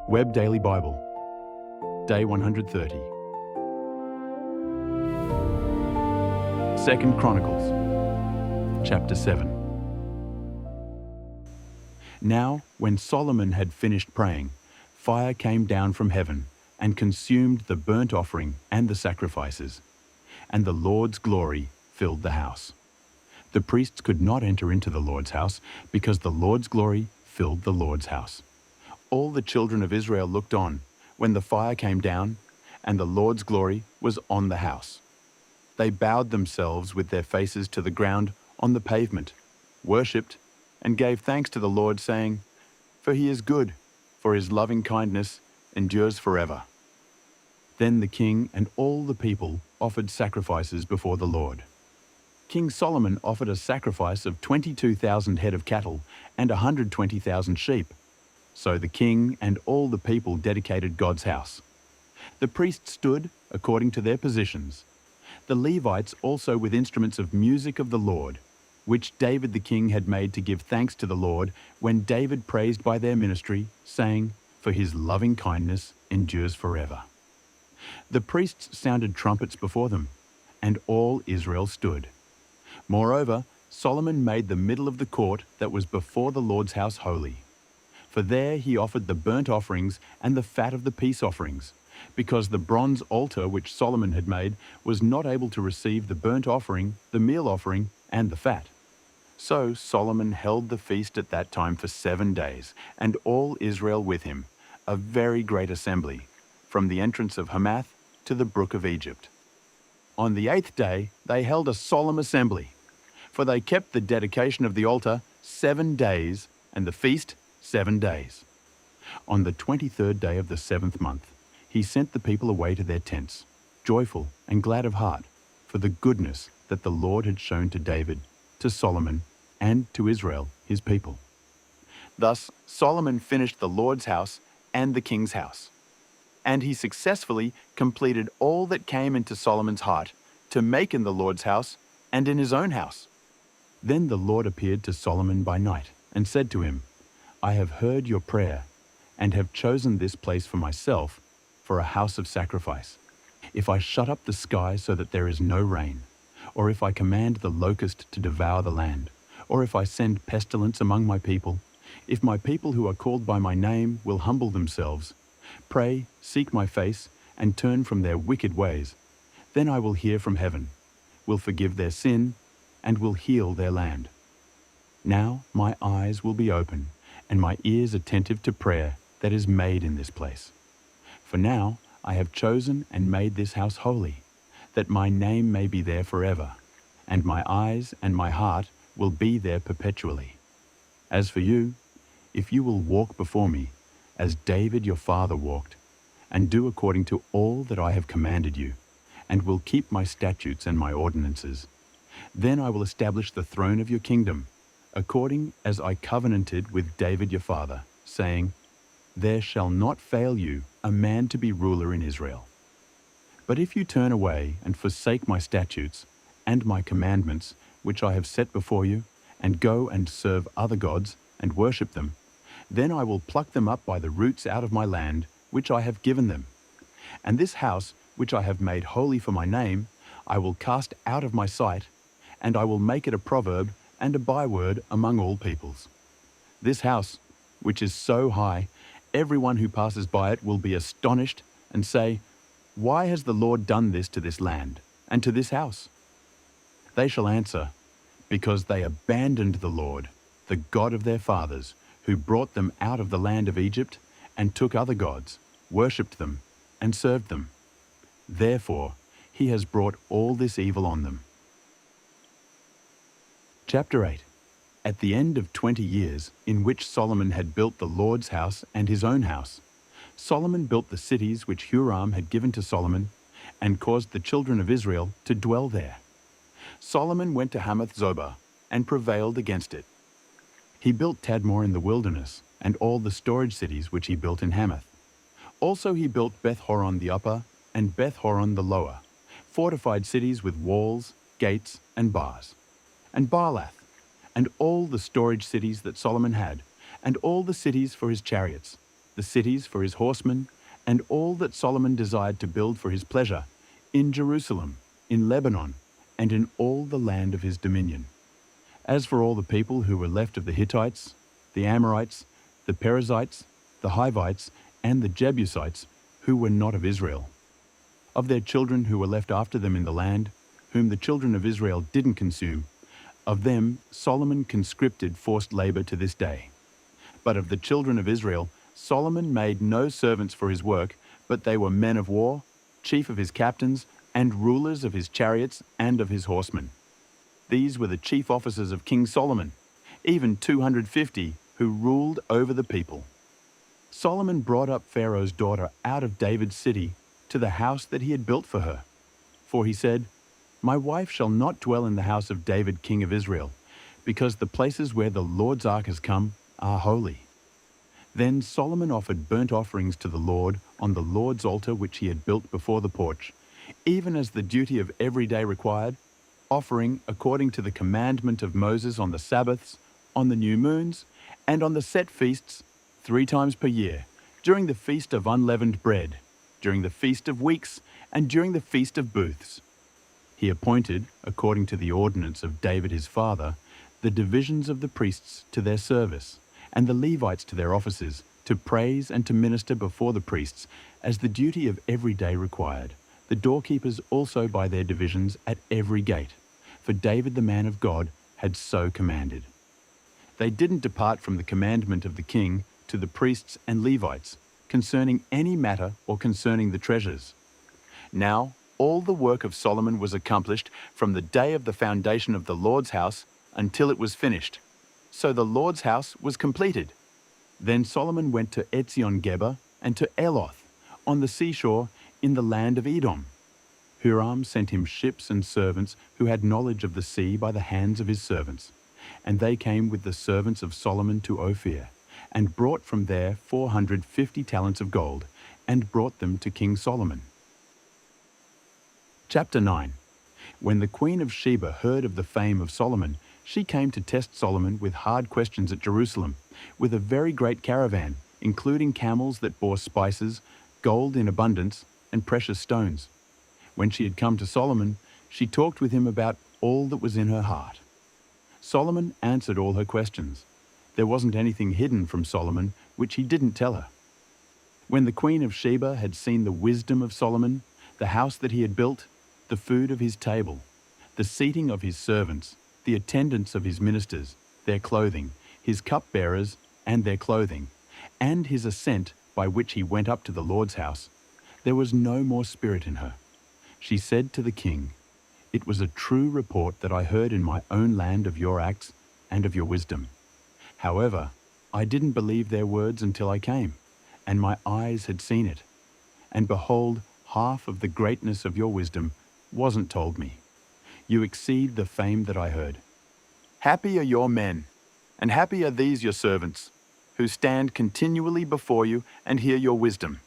Web Daily Bible, Day 130. 2 Chronicles, Chapter 7. Now, when Solomon had finished praying, fire came down from heaven and consumed the burnt offering and the sacrifices, and the Lord's glory filled the house. The priests could not enter into the Lord's house because the Lord's glory filled the Lord's house. All the children of Israel looked on when the fire came down and the Lord's glory was on the house. They bowed themselves with their faces to the ground on the pavement, worshipped, and gave thanks to the Lord, saying, "For he is good, for his loving kindness endures forever." Then the king and all the people offered sacrifices before the Lord. King Solomon offered a sacrifice of 22,000 head of cattle and 120,000 sheep. So the king and all the people dedicated God's house. The priests stood according to their positions. The Levites also with instruments of music of the Lord, which David the king had made to give thanks to the Lord when David praised by their ministry, saying, "For his loving kindness endures forever." The priests sounded trumpets before them, and all Israel stood. Moreover, Solomon made the middle of the court that was before the Lord's house holy. For there he offered the burnt offerings and the fat of the peace offerings, because the bronze altar which Solomon had made was not able to receive the burnt offering, the meal offering, and the fat. So Solomon held the feast at that time for 7 days, and all Israel with him, a very great assembly, from the entrance of Hamath to the brook of Egypt. On the 8th day they held a solemn assembly, for they kept the dedication of the altar 7 days, and the feast 7 days. On the 23rd day of the 7th month, he sent the people away to their tents, joyful and glad of heart, for the goodness that the Lord had shown to David, to Solomon, and to Israel, his people. Thus Solomon finished the Lord's house and the king's house. And he successfully completed all that came into Solomon's heart to make in the Lord's house and in his own house. Then the Lord appeared to Solomon by night and said to him, "I have heard your prayer and have chosen this place for myself for a house of sacrifice. If I shut up the sky so that there is no rain, or if I command the locust to devour the land, or if I send pestilence among my people, if my people who are called by my name will humble themselves, pray, seek my face, and turn from their wicked ways, then I will hear from heaven, will forgive their sin, and will heal their land. Now my eyes will be open, and my ears attentive to prayer that is made in this place. For now I have chosen and made this house holy, that my name may be there forever, and my eyes and my heart will be there perpetually. As for you, if you will walk before me, as David your father walked, and do according to all that I have commanded you, and will keep my statutes and my ordinances, then I will establish the throne of your kingdom, according as I covenanted with David your father, saying, 'There shall not fail you a man to be ruler in Israel.' But if you turn away and forsake my statutes and my commandments, which I have set before you, and go and serve other gods and worship them, then I will pluck them up by the roots out of my land, which I have given them. And this house, which I have made holy for my name, I will cast out of my sight, and I will make it a proverb and a byword among all peoples. This house, which is so high, everyone who passes by it will be astonished and say, 'Why has the Lord done this to this land and to this house?' They shall answer, 'Because they abandoned the Lord, the God of their fathers, who brought them out of the land of Egypt, and took other gods, worshipped them, and served them. Therefore he has brought all this evil on them.'" Chapter 8. At the end of 20 years, in which Solomon had built the Lord's house and his own house, Solomon built the cities which Huram had given to Solomon, and caused the children of Israel to dwell there. Solomon went to Hamath Zobah, and prevailed against it. He built Tadmor in the wilderness, and all the storage cities which he built in Hamath. Also he built Beth-horon the upper, and Beth-horon the lower, fortified cities with walls, gates, and bars. And Baalath, and all the storage cities that Solomon had, and all the cities for his chariots. the cities for his horsemen, and all that Solomon desired to build for his pleasure, in Jerusalem, in Lebanon, and in all the land of his dominion. As for all the people who were left of the Hittites, the Amorites, the Perizzites, the Hivites, and the Jebusites, who were not of Israel, of their children who were left after them in the land, whom the children of Israel didn't consume, of them Solomon conscripted forced labor to this day. But of the children of Israel, Solomon made no servants for his work, but they were men of war, chief of his captains, and rulers of his chariots and of his horsemen. These were the chief officers of King Solomon, even 250 who ruled over the people. Solomon brought up Pharaoh's daughter out of David's city to the house that he had built for her. For he said, "My wife shall not dwell in the house of David king of Israel, because the places where the Lord's ark has come are holy." Then Solomon offered burnt offerings to the Lord on the Lord's altar which he had built before the porch, even as the duty of every day required, offering according to the commandment of Moses on the Sabbaths, on the new moons, and on the set feasts 3 times per year, during the feast of unleavened bread, during the feast of weeks, and during the feast of booths. He appointed, according to the ordinance of David his father, the divisions of the priests to their service, and the Levites to their offices, to praise and to minister before the priests, as the duty of every day required, the doorkeepers also by their divisions at every gate, for David the man of God had so commanded. They didn't depart from the commandment of the king to the priests and Levites, concerning any matter or concerning the treasures. Now all the work of Solomon was accomplished from the day of the foundation of the Lord's house until it was finished. So the Lord's house was completed. Then Solomon went to Etzion-Geber and to Eloth, on the seashore in the land of Edom. Huram sent him ships and servants who had knowledge of the sea by the hands of his servants. And they came with the servants of Solomon to Ophir, and brought from there 450 talents of gold, and brought them to King Solomon. Chapter 9. When the Queen of Sheba heard of the fame of Solomon, she came to test Solomon with hard questions at Jerusalem, with a very great caravan, including camels that bore spices, gold in abundance, and precious stones. When she had come to Solomon, she talked with him about all that was in her heart. Solomon answered all her questions. There wasn't anything hidden from Solomon which he didn't tell her. When the Queen of Sheba had seen the wisdom of Solomon, the house that he had built, the food of his table, the seating of his servants, the attendance of his ministers, their clothing, his cupbearers and their clothing, and his ascent by which he went up to the Lord's house, there was no more spirit in her. She said to the king, "It was a true report that I heard in my own land of your acts and of your wisdom. However, I didn't believe their words until I came, and my eyes had seen it. And behold, half of the greatness of your wisdom wasn't told me. You exceed the fame that I heard. Happy are your men, and happy are these your servants, who stand continually before you and hear your wisdom.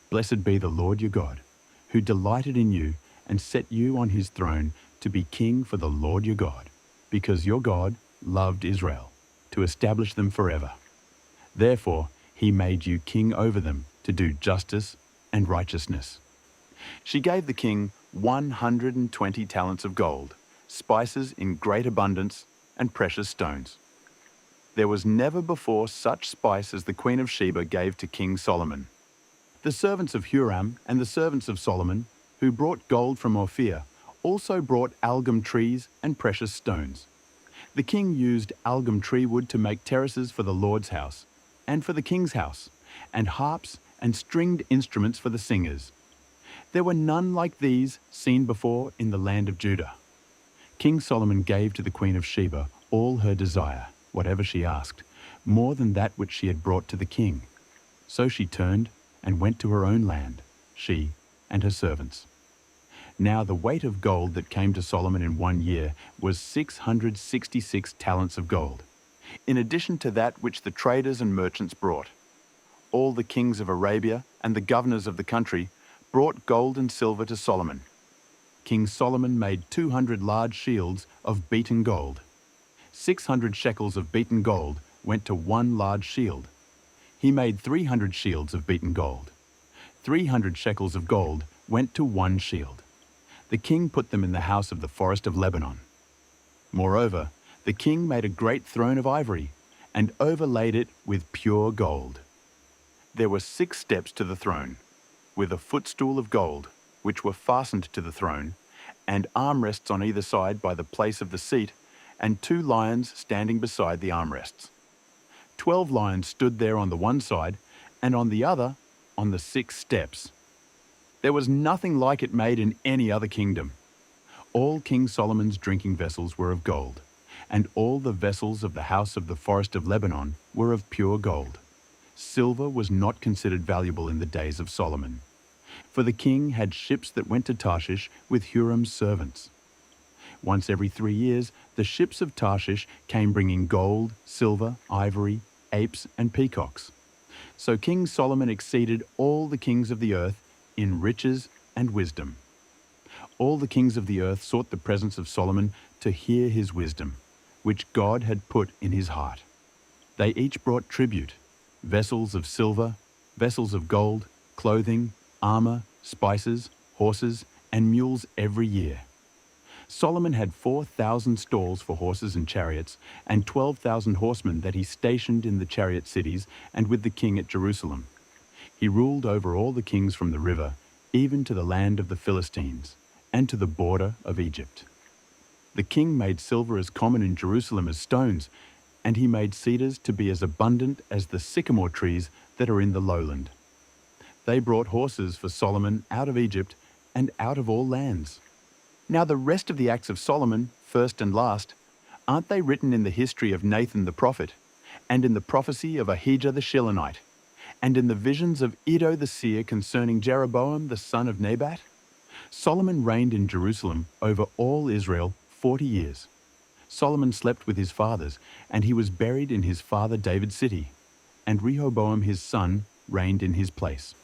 Blessed be the Lord your God, who delighted in you and set you on his throne to be king for the Lord your God, because your God loved Israel, to establish them forever. Therefore he made you king over them to do justice and righteousness." She gave the king 120 talents of gold, spices in great abundance, and precious stones. There was never before such spice as the Queen of Sheba gave to King Solomon. The servants of Huram and the servants of Solomon, who brought gold from Ophir, also brought algum trees and precious stones. The king used algum tree wood to make terraces for the Lord's house, and for the king's house, and harps and stringed instruments for the singers. There were none like these seen before in the land of Judah. King Solomon gave to the Queen of Sheba all her desire, whatever she asked, more than that which she had brought to the king. So she turned and went to her own land, she and her servants. Now the weight of gold that came to Solomon in 1 year was 666 talents of gold, in addition to that which the traders and merchants brought. All the kings of Arabia and the governors of the country brought gold and silver to Solomon. King Solomon made 200 large shields of beaten gold. 600 shekels of beaten gold went to one large shield. he made 300 shields of beaten gold. 300 shekels of gold went to one shield. The king put them in the house of the forest of Lebanon. Moreover, the king made a great throne of ivory and overlaid it with pure gold. There were 6 steps to the throne, with a footstool of gold, which were fastened to the throne, and armrests on either side by the place of the seat, and 2 lions standing beside the armrests. 12 lions stood there on the one side, and on the other, on the 6 steps. There was nothing like it made in any other kingdom. All King Solomon's drinking vessels were of gold, and all the vessels of the house of the forest of Lebanon were of pure gold. Silver was not considered valuable in the days of Solomon, for the king had ships that went to Tarshish with Huram's servants. Once every 3 years, the ships of Tarshish came bringing gold, silver, ivory, apes, and peacocks. So King Solomon exceeded all the kings of the earth in riches and wisdom. All the kings of the earth sought the presence of Solomon to hear his wisdom, which God had put in his heart. They each brought tribute, vessels of silver, vessels of gold, clothing, armor, spices, horses, and mules every year. Solomon had 4,000 stalls for horses and chariots, and 12,000 horsemen that he stationed in the chariot cities and with the king at Jerusalem. He ruled over all the kings from the river, even to the land of the Philistines, and to the border of Egypt. The king made silver as common in Jerusalem as stones, and he made cedars to be as abundant as the sycamore trees that are in the lowland. They brought horses for Solomon out of Egypt and out of all lands. Now the rest of the acts of Solomon, first and last, aren't they written in the history of Nathan the prophet, and in the prophecy of Ahijah the Shilonite, and in the visions of Iddo the seer concerning Jeroboam the son of Nebat? Solomon reigned in Jerusalem over all Israel 40 years. Solomon slept with his fathers, and he was buried in his father David's city, and Rehoboam his son reigned in his place.